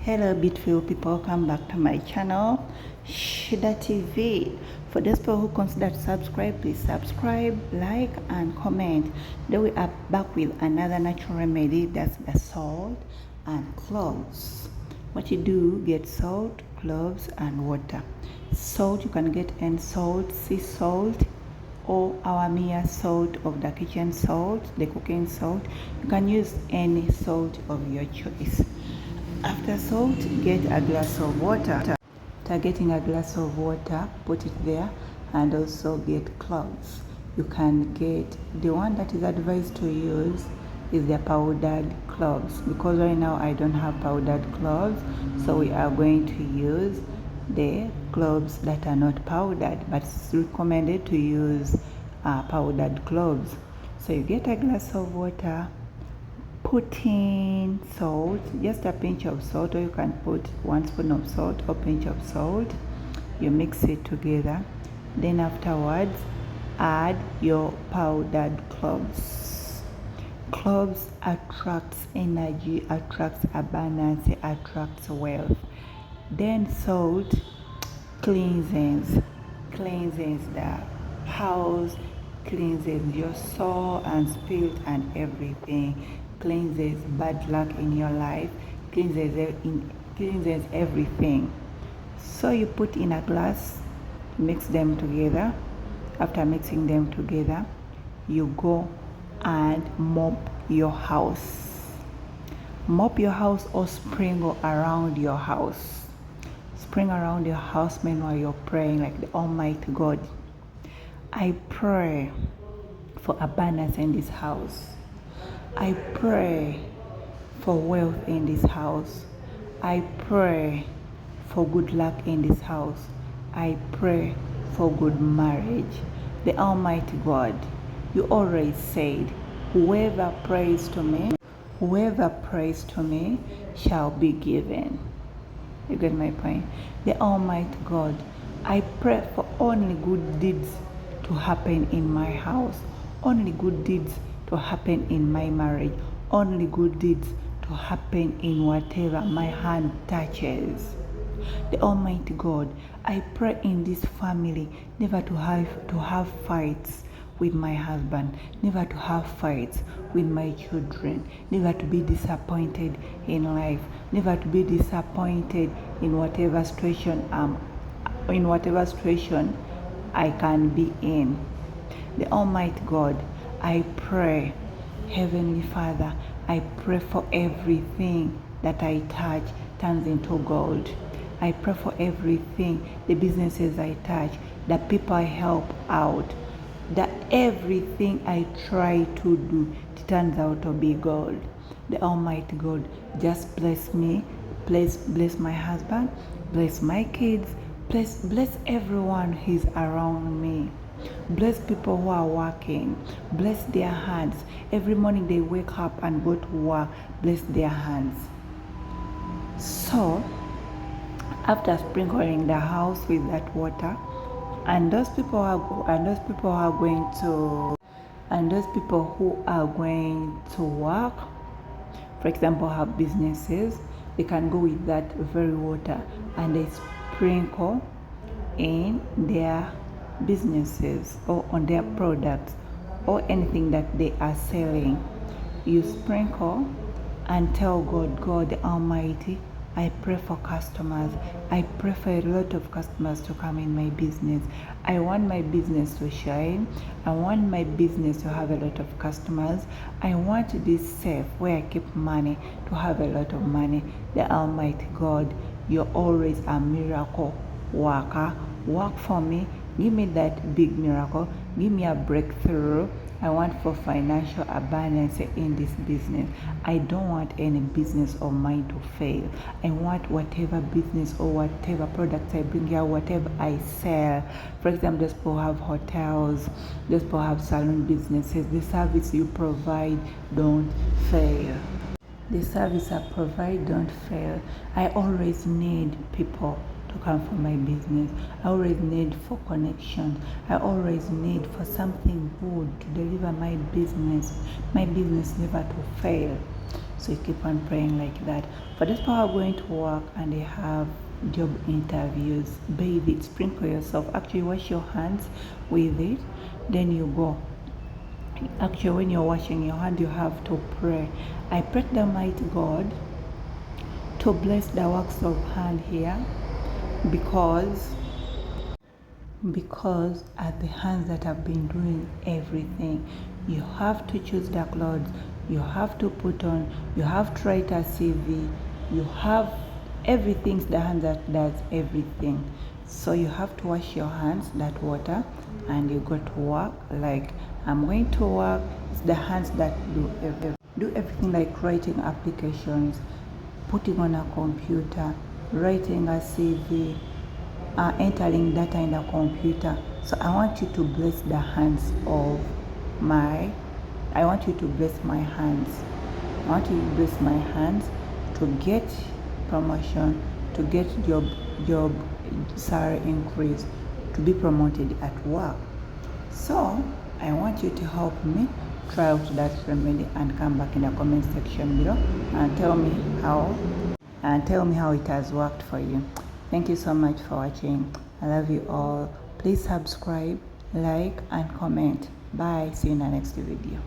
Hello beautiful people, welcome back to my channel Shida TV. For those people who consider to subscribe, please subscribe, like and comment. Then we are back with another natural remedy, that's the salt and cloves. What you do, get salt, cloves and water. Salt, you can get any salt, sea salt or our mere salt of the kitchen salt, the cooking salt. You can use any salt of your choice. After salt, get a glass of water. After getting a glass of water, put it there, and also get cloves. You can get, the one that is advised to use is the powdered cloves, because right now I don't have powdered cloves, so we are going to use the cloves that are not powdered, but it's recommended to use powdered cloves. So you get a glass of water, put in salt, just a pinch of salt, or you can put 1 spoon of salt or pinch of salt. You mix it together. Then afterwards, add your powdered cloves. Cloves attracts energy, attracts abundance, attracts wealth. Then salt cleanses the house, cleanses your soul and spirit and everything, cleanses bad luck in your life, cleanses everything. So you put in a glass, mix them together. After mixing them together, you go and mop your house. Mop your house or sprinkle around your house. Spring around your house meanwhile you're praying like the Almighty God. I pray for abundance in this house. I pray for wealth in this house. I pray for good luck in this house. I pray for good marriage. The Almighty God, you already said, whoever prays to me shall be given. You get my point? The Almighty God, I pray for only good deeds to happen in my house, only good deeds to happen in my marriage, only good deeds to happen in whatever my hand touches. The Almighty God, I pray in this family never to have fights with my husband, never to have fights with my children, never to be disappointed in life, never to be disappointed in whatever situation I can be in. The Almighty God, I pray, Heavenly Father, I pray for everything that I touch turns into gold. I pray for everything, the businesses I touch, the people I help out, that everything I try to do, it turns out to be gold. The Almighty God, just bless me, bless my husband, bless my kids, bless everyone who's around me. Bless people who are working. Bless their hands. Every morning they wake up and go to work. Bless their hands. So, after sprinkling the house with that water, and those people who are going to work, for example, have businesses, they can go with that very water and they sprinkle in their businesses or on their products or anything that they are selling. You sprinkle and tell God the Almighty, I pray for customers. I pray for a lot of customers to come in my business. I want my business to shine. I want my business to have a lot of customers. I want this safe where I keep money to have a lot of money. The Almighty God, you're always a miracle worker. Work for me. Give me that big miracle. Give me a breakthrough. I want for financial abundance in this business. I don't want any business of mine to fail. I want whatever business or whatever products I bring out, whatever I sell. For example, those people have hotels, those people have salon businesses. The service you provide, don't fail. The service I provide, don't fail. I always need people to come for my business. I always need for connection. I always need for something good to deliver my business never to fail. So you keep on praying like that. For those people who are going to work and they have job interviews, bathe it, sprinkle yourself. Actually, wash your hands with it, then you go. Actually, when you're washing your hand, you have to pray. I pray to the mighty God to bless the works of hand here, because at the hands that have been doing everything. You have to choose the clothes, you have to put on, you have to write a CV, you have everything, the hand that does everything. So you have to wash your hands, that water, and you go to work. Like I'm going to work, it's the hands that do everything, like writing applications, putting on a computer, writing a CV, entering data in the computer. So I want you to bless the hands of I want you to bless my hands. I want you to bless my hands to get promotion, to get job salary increase, to be promoted at work. So I want you to help me try out that remedy and come back in the comment section below and tell me how it has worked for you. Thank you so much for watching. I love you all. Please subscribe, like, and comment. Bye. See you in the next video.